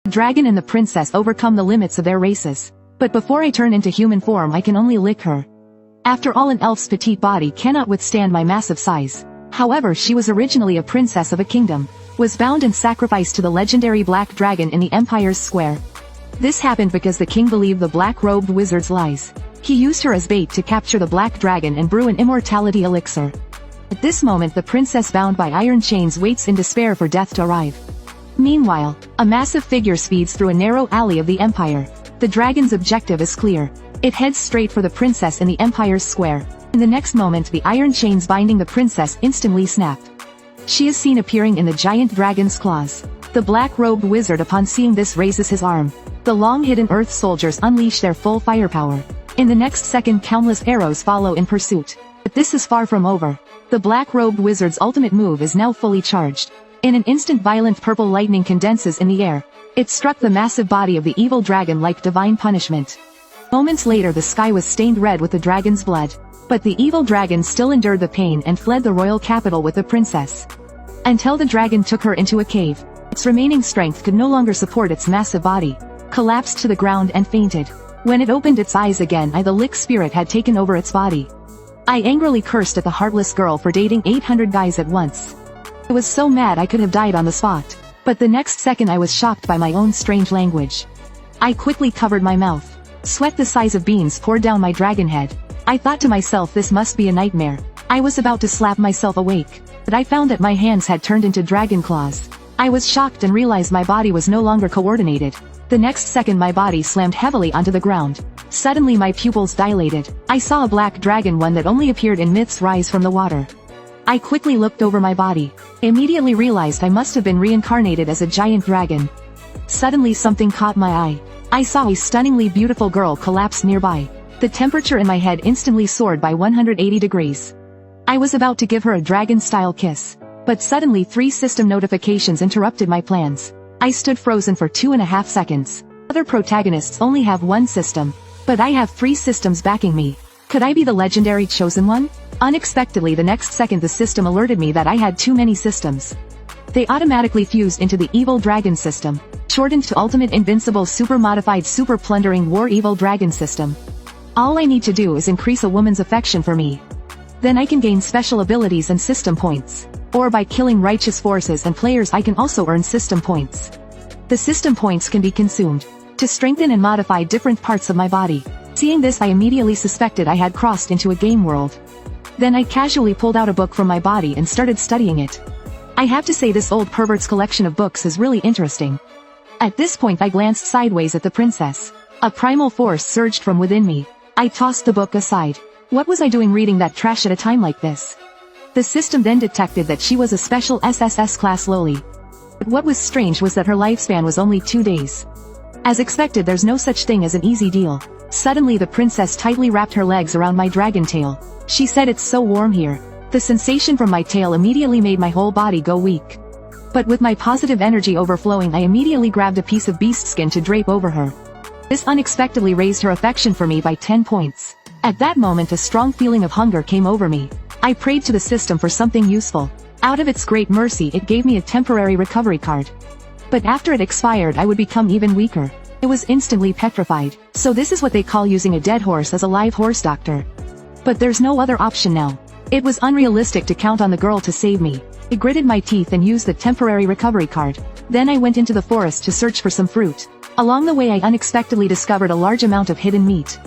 The dragon and the princess overcome the limits of their races. But before I turn into human form I can only lick her. After all, an elf's petite body cannot withstand my massive size. However, she was originally a princess of a kingdom, was bound and sacrificed to the legendary black dragon in the Empire's square. This happened because the king believed the black-robed wizard's lies. He used her as bait to capture the black dragon and brew an immortality elixir. At this moment the princess bound by iron chains waits in despair for death to arrive. Meanwhile, a massive figure speeds through a narrow alley of the Empire. The dragon's objective is clear. It heads straight for the princess in the Empire's square. In the next moment the iron chains binding the princess instantly snap. She is seen appearing in the giant dragon's claws. The black-robed wizard upon seeing this raises his arm. The long-hidden earth soldiers unleash their full firepower. In the next second countless arrows follow in pursuit. But this is far from over. The black-robed wizard's ultimate move is now fully charged. In an instant violent purple lightning condenses in the air. It struck the massive body of the evil dragon like divine punishment. Moments later the sky was stained red with the dragon's blood. But the evil dragon still endured the pain and fled the royal capital with the princess. Until the dragon took her into a cave. Its remaining strength could no longer support its massive body. Collapsed to the ground and fainted. When it opened its eyes again, the lick spirit had taken over its body. I angrily cursed at the heartless girl for dating 800 guys at once. I was so mad I could have died on the spot. But the next second I was shocked by my own strange language. I quickly covered my mouth. Sweat the size of beans poured down my dragon head. I thought to myself, this must be a nightmare. I was about to slap myself awake, but I found that my hands had turned into dragon claws. I was shocked and realized my body was no longer coordinated. The next second my body slammed heavily onto the ground. Suddenly my pupils dilated. I saw a black dragon, one that only appeared in myths, rise from the water. I quickly looked over my body. I immediately realized I must have been reincarnated as a giant dragon. Suddenly something caught my eye. I saw a stunningly beautiful girl collapse nearby. The temperature in my head instantly soared by 180 degrees. I was about to give her a dragon-style kiss. But suddenly 3 system notifications interrupted my plans. I stood frozen for 2.5 seconds. Other protagonists only have 1 system. But I have 3 systems backing me. Could I be the legendary chosen one? Unexpectedly the next second the system alerted me that I had too many systems. They automatically fused into the evil dragon system, shortened to ultimate invincible super modified super plundering war evil dragon system. All I need to do is increase a woman's affection for me. Then I can gain special abilities and system points. Or by killing righteous forces and players I can also earn system points. The system points can be consumed to strengthen and modify different parts of my body. Seeing this I immediately suspected I had crossed into a game world. Then I casually pulled out a book from my body and started studying it. I have to say this old pervert's collection of books is really interesting. At this point I glanced sideways at the princess. A primal force surged from within me. I tossed the book aside. What was I doing reading that trash at a time like this? The system then detected that she was a special SSS class loli. But what was strange was that her lifespan was only 2 days. As expected, there's no such thing as an easy deal. Suddenly the princess tightly wrapped her legs around my dragon tail. She said, "It's so warm here." The sensation from my tail immediately made my whole body go weak. But with my positive energy overflowing I immediately grabbed a piece of beast skin to drape over her. This unexpectedly raised her affection for me by 10 points. At that moment a strong feeling of hunger came over me. I prayed to the system for something useful. Out of its great mercy it gave me a temporary recovery card. But after it expired I would become even weaker. I was instantly petrified. So this is what they call using a dead horse as a live horse doctor. But there's no other option now. It was unrealistic to count on the girl to save me. I gritted my teeth and used the temporary recovery card. Then I went into the forest to search for some fruit. Along the way I unexpectedly discovered a large amount of hidden meat.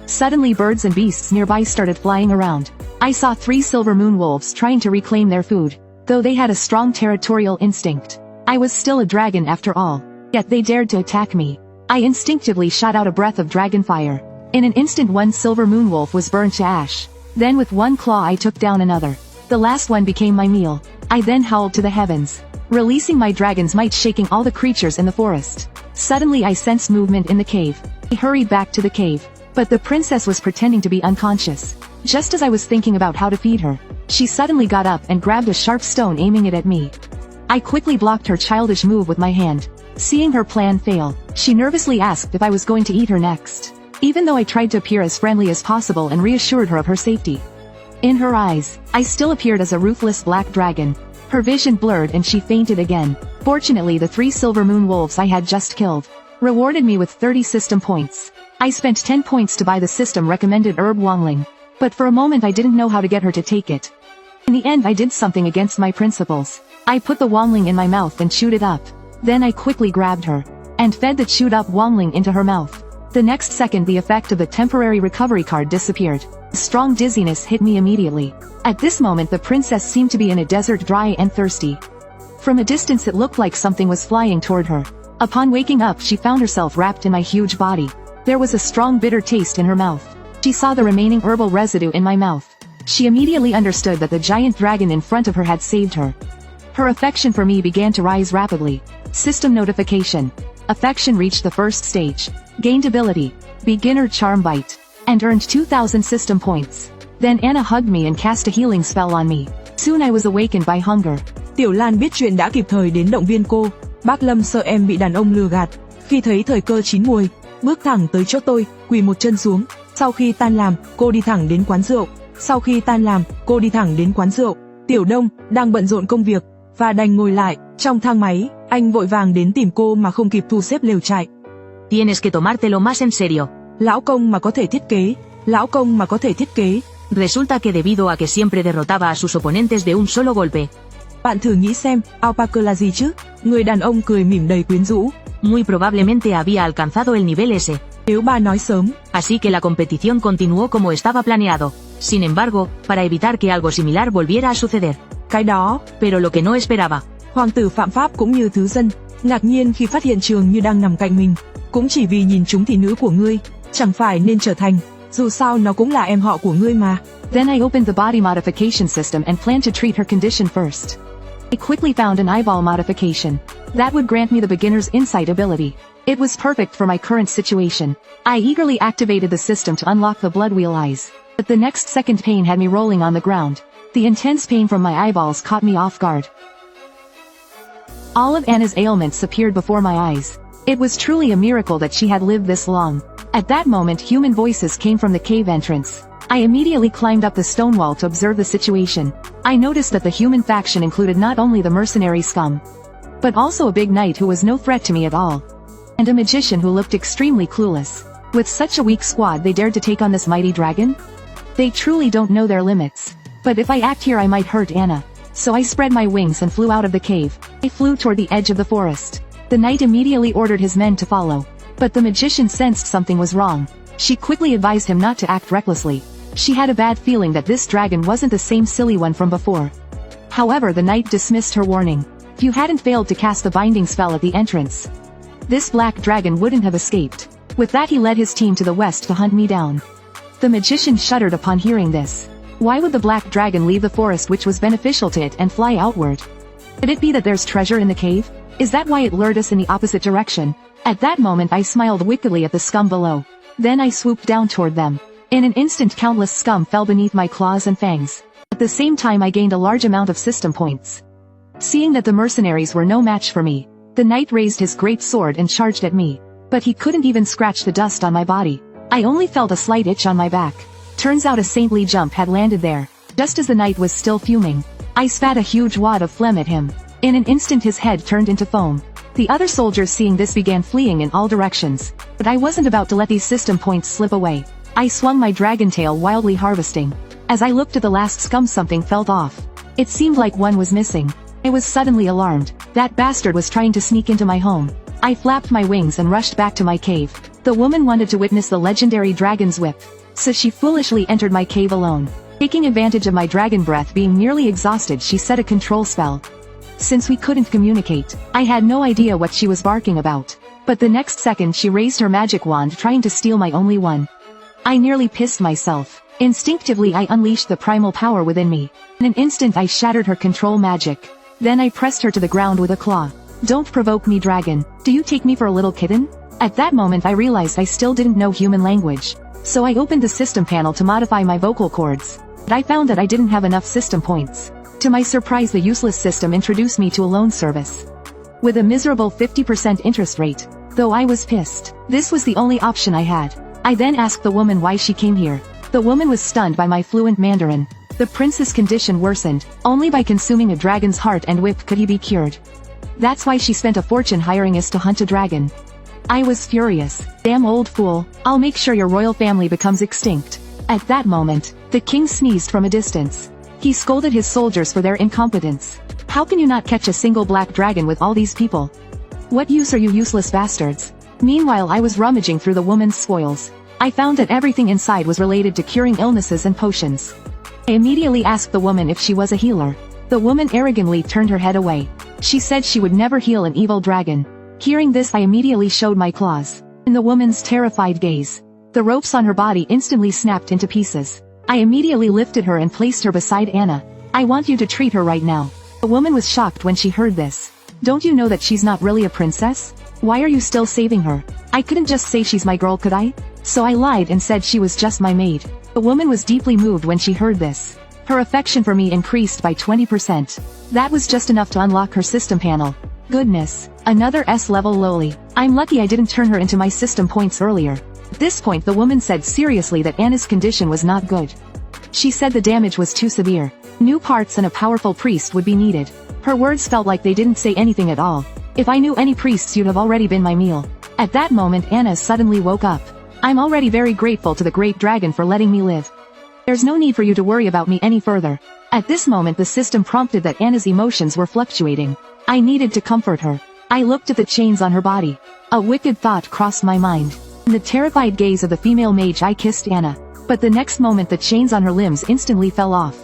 Suddenly birds and beasts nearby started flying around. I saw 3 silver moon wolves trying to reclaim their food. Though they had a strong territorial instinct, I was still a dragon after all. Yet they dared to attack me. I instinctively shot out a breath of dragon fire. In an instant 1 silver moon wolf was burned to ash. Then with 1 claw I took down another. The last one became my meal. I then howled to the heavens, releasing my dragon's might, shaking all the creatures in the forest. Suddenly I sensed movement in the cave. I hurried back to the cave. But the princess was pretending to be unconscious. Just as I was thinking about how to feed her, she suddenly got up and grabbed a sharp stone, aiming it at me. I quickly blocked her childish move with my hand. Seeing her plan fail, she nervously asked if I was going to eat her next. Even though I tried to appear as friendly as possible and reassured her of her safety, in her eyes, I still appeared as a ruthless black dragon. Her vision blurred and she fainted again. Fortunately, the 3 silver moon wolves I had just killed rewarded me with 30 system points. I spent 10 points to buy the system recommended herb Wangling. But for a moment I didn't know how to get her to take it. In the end I did something against my principles. I put the Wangling in my mouth and chewed it up. Then I quickly grabbed her and fed the chewed up Wangling into her mouth. The next second the effect of the temporary recovery card disappeared. Strong dizziness hit me immediately. At this moment the princess seemed to be in a desert, dry and thirsty. From a distance it looked like something was flying toward her. Upon waking up she found herself wrapped in my huge body. There was a strong bitter taste in her mouth. She saw the remaining herbal residue in my mouth. She immediately understood that the giant dragon in front of her had saved her. Her affection for me began to rise rapidly. System notification. Affection reached the first stage. Gained ability, beginner charm bite, and earned 2,000 system points. Then Anna hugged me and cast a healing spell on me. Soon I was awakened by hunger. Tiểu Lan biết chuyện đã kịp thời đến động viên cô. Bác Lâm sợ em bị đàn ông lừa gạt. Khi thấy thời cơ chín muồi, bước thẳng tới chỗ tôi, quỳ một chân xuống. Sau khi tan làm, cô đi thẳng đến quán rượu. Tiểu Đông đang bận rộn công việc và đành ngồi lại trong thang máy. Anh vội vàng đến tìm cô mà không kịp thu xếp lều trại. Tienes que tomártelo más en serio. Lão công mà có thể thiết kế. Resulta que debido a que siempre derrotaba a sus oponentes de un solo golpe. Bạn thử nghĩ xem, alpaca là gì chứ? Người đàn ông cười mỉm đầy quyến rũ. Muy probablemente había alcanzado el nivel ese. Nếu bà nói sớm. Así que la competición continuó como estaba planeado. Sin embargo, para evitar que algo similar volviera a suceder. Cái đó, pero lo que no esperaba. Hoàng tử phạm pháp cũng như thứ dân, ngạc nhiên khi phát hiện Trường Như đang nằm cạnh mình. Cũng chỉ vì nhìn trúng thị nữ của ngươi, chẳng phải nên trở thành, dù sao nó cũng là em họ của ngươi mà. Then I opened the body modification system and planned to treat her condition first. I quickly found an eyeball modification. That would grant me the beginner's insight ability. It was perfect for my current situation. I eagerly activated the system to unlock the blood wheel eyes. But the next second pain had me rolling on the ground. The intense pain from my eyeballs caught me off guard. All of Anna's ailments appeared before my eyes. It was truly a miracle that she had lived this long. At that moment human voices came from the cave entrance. I immediately climbed up the stone wall to observe the situation. I noticed that the human faction included not only the mercenary scum, but also a big knight who was no threat to me at all, and a magician who looked extremely clueless. With such a weak squad they dared to take on this mighty dragon? They truly don't know their limits. But if I act here I might hurt Anna. So I spread my wings and flew out of the cave. I flew toward the edge of the forest. The knight immediately ordered his men to follow. But the magician sensed something was wrong. She quickly advised him not to act recklessly. She had a bad feeling that this dragon wasn't the same silly one from before. However, the knight dismissed her warning. If you hadn't failed to cast the binding spell at the entrance, this black dragon wouldn't have escaped. With that he led his team to the west to hunt me down. The magician shuddered upon hearing this. Why would the black dragon leave the forest which was beneficial to it and fly outward? Could it be that there's treasure in the cave? Is that why it lured us in the opposite direction? At that moment I smiled wickedly at the scum below. Then I swooped down toward them. In an instant countless scum fell beneath my claws and fangs. At the same time I gained a large amount of system points. Seeing that the mercenaries were no match for me, the knight raised his great sword and charged at me. But he couldn't even scratch the dust on my body. I only felt a slight itch on my back. Turns out a saintly jump had landed there. Just as the knight was still fuming, I spat a huge wad of phlegm at him. In an instant his head turned into foam. The other soldiers seeing this began fleeing in all directions. But I wasn't about to let these system points slip away. I swung my dragon tail wildly harvesting. As I looked at the last scum something felt off. It seemed like one was missing. I was suddenly alarmed. That bastard was trying to sneak into my home. I flapped my wings and rushed back to my cave. The woman wanted to witness the legendary dragon's whip, so she foolishly entered my cave alone. Taking advantage of my dragon breath being nearly exhausted, she set a control spell. Since we couldn't communicate, I had no idea what she was barking about. But the next second she raised her magic wand trying to steal my only one. I nearly pissed myself. Instinctively I unleashed the primal power within me. In an instant I shattered her control magic. Then I pressed her to the ground with a claw. Don't provoke me, dragon. Do you take me for a little kitten? At that moment I realized I still didn't know human language. So I opened the system panel to modify my vocal cords. But I found that I didn't have enough system points. To my surprise the useless system introduced me to a loan service. With a miserable 50% interest rate. Though I was pissed. This was the only option I had. I then asked the woman why she came here. The woman was stunned by my fluent Mandarin. The prince's condition worsened. Only by consuming a dragon's heart and whip could he be cured. That's why she spent a fortune hiring us to hunt a dragon. I was furious. Damn old fool, I'll make sure your royal family becomes extinct. At that moment, the king sneezed from a distance. He scolded his soldiers for their incompetence. How can you not catch a single black dragon with all these people? What use are you useless bastards? Meanwhile, I was rummaging through the woman's spoils. I found that everything inside was related to curing illnesses and potions. I immediately asked the woman if she was a healer. The woman arrogantly turned her head away. She said she would never heal an evil dragon. Hearing this, I immediately showed my claws. In the woman's terrified gaze, the ropes on her body instantly snapped into pieces. I immediately lifted her and placed her beside Anna. I want you to treat her right now. The woman was shocked when she heard this. Don't you know that she's not really a princess? Why are you still saving her? I couldn't just say she's my girl, could I? So I lied and said she was just my maid. The woman was deeply moved when she heard this. Her affection for me increased by 20%. That was just enough to unlock her system panel. Goodness, another S-level loli. I'm lucky I didn't turn her into my system points earlier. At this point, the woman said seriously that Anna's condition was not good. She said the damage was too severe. New parts and a powerful priest would be needed. Her words felt like they didn't say anything at all. If I knew any priests, you'd have already been my meal. At that moment, Anna suddenly woke up. I'm already very grateful to the great dragon for letting me live. There's no need for you to worry about me any further. At this moment, the system prompted that Anna's emotions were fluctuating. I needed to comfort her. I looked at the chains on her body. A wicked thought crossed my mind. In the terrified gaze of the female mage, I kissed Anna. But the next moment, the chains on her limbs instantly fell off.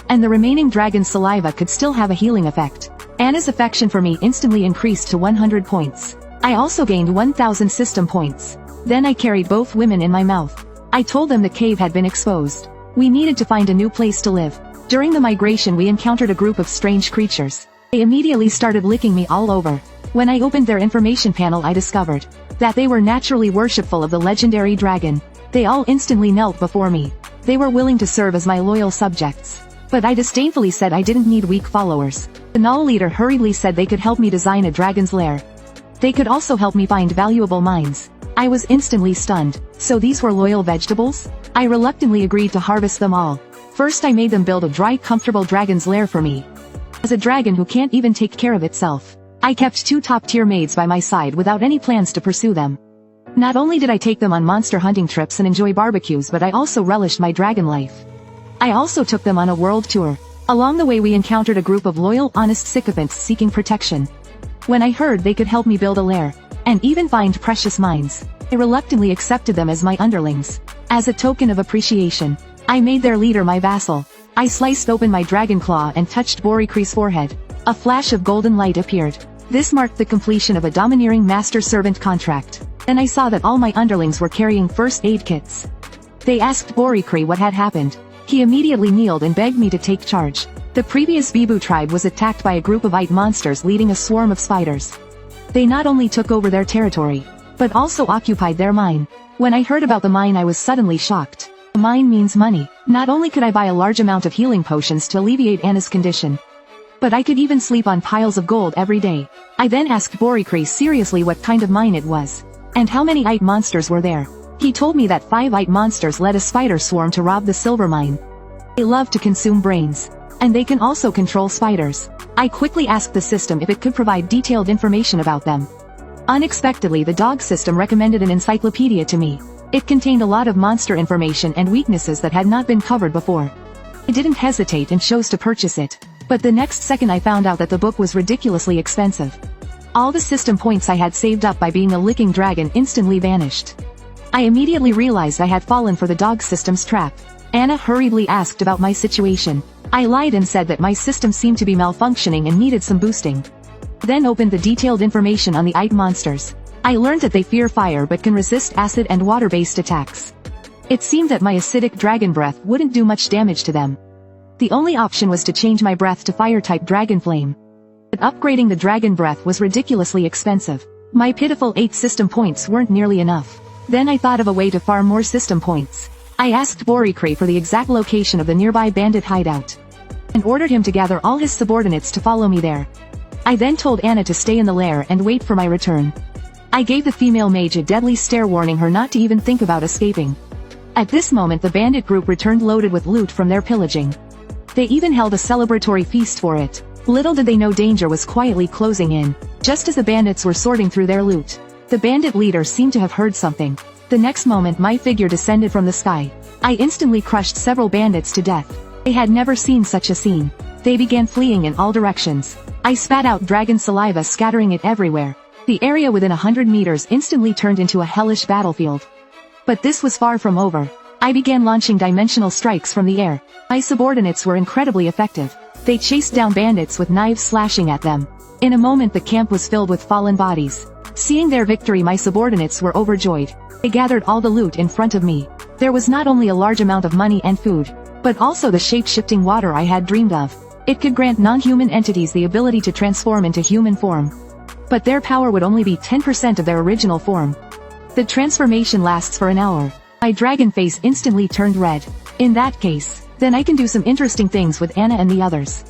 And the remaining dragon's saliva could still have a healing effect. Anna's affection for me instantly increased to 100 points. I also gained 1000 system points. Then I carried both women in my mouth. I told them the cave had been exposed. We needed to find a new place to live. During the migration, we encountered a group of strange creatures. They immediately started licking me all over. When I opened their information panel, I discovered that they were naturally worshipful of the legendary dragon. They all instantly knelt before me. They were willing to serve as my loyal subjects. But I disdainfully said I didn't need weak followers. The Null leader hurriedly said they could help me design a dragon's lair. They could also help me find valuable mines. I was instantly stunned. So these were loyal vegetables? I reluctantly agreed to harvest them all. First, I made them build a dry, comfortable dragon's lair for me. As a dragon who can't even take care of itself, I kept 2 top-tier maids by my side without any plans to pursue them. Not only did I take them on monster hunting trips and enjoy barbecues, but I also relished my dragon life. I also took them on a world tour. Along the way, we encountered a group of loyal, honest sycophants seeking protection. When I heard they could help me build a lair, and even find precious mines, I reluctantly accepted them as my underlings. As a token of appreciation, I made their leader my vassal. I sliced open my dragon claw and touched Borikri's forehead. A flash of golden light appeared. This marked the completion of a domineering master-servant contract. Then I saw that all my underlings were carrying first aid kits. They asked Borikri what had happened. He immediately kneeled and begged me to take charge. The previous Bibu tribe was attacked by a group of Ite monsters leading a swarm of spiders. They not only took over their territory, but also occupied their mine. When I heard about the mine, I was suddenly shocked. A mine means money. Not only could I buy a large amount of healing potions to alleviate Anna's condition, but I could even sleep on piles of gold every day. I then asked Borikri seriously what kind of mine it was, and how many Ite monsters were there. He told me that 5 Ite monsters led a spider swarm to rob the silver mine. They love to consume brains, and they can also control spiders. I quickly asked the system if it could provide detailed information about them. Unexpectedly, the dog system recommended an encyclopedia to me. It contained a lot of monster information and weaknesses that had not been covered before. I didn't hesitate and chose to purchase it. But the next second I found out that the book was ridiculously expensive. All the system points I had saved up by being a licking dragon instantly vanished. I immediately realized I had fallen for the dog system's trap. Anna hurriedly asked about my situation. I lied and said that my system seemed to be malfunctioning and needed some boosting. Then opened the detailed information on the Ite monsters. I learned that they fear fire but can resist acid and water-based attacks. It seemed that my acidic dragon breath wouldn't do much damage to them. The only option was to change my breath to fire-type dragon flame. But upgrading the dragon breath was ridiculously expensive. My pitiful 8 system points weren't nearly enough. Then I thought of a way to farm more system points. I asked Borikri for the exact location of the nearby bandit hideout, and ordered him to gather all his subordinates to follow me there. I then told Anna to stay in the lair and wait for my return. I gave the female mage a deadly stare, warning her not to even think about escaping. At this moment, the bandit group returned loaded with loot from their pillaging. They even held a celebratory feast for it. Little did they know danger was quietly closing in, just as the bandits were sorting through their loot. The bandit leader seemed to have heard something. The next moment my figure descended from the sky. I instantly crushed several bandits to death. I had never seen such a scene. They began fleeing in all directions. I spat out dragon saliva, scattering it everywhere. The area within 100 meters instantly turned into a hellish battlefield. But this was far from over. I began launching dimensional strikes from the air. My subordinates were incredibly effective. They chased down bandits with knives slashing at them. In a moment the camp was filled with fallen bodies. Seeing their victory, my subordinates were overjoyed. They gathered all the loot in front of me. There was not only a large amount of money and food, but also the shape-shifting water I had dreamed of. It could grant non-human entities the ability to transform into human form. But their power would only be 10% of their original form. The transformation lasts for an hour. My dragon face instantly turned red. In that case, then I can do some interesting things with Anna and the others.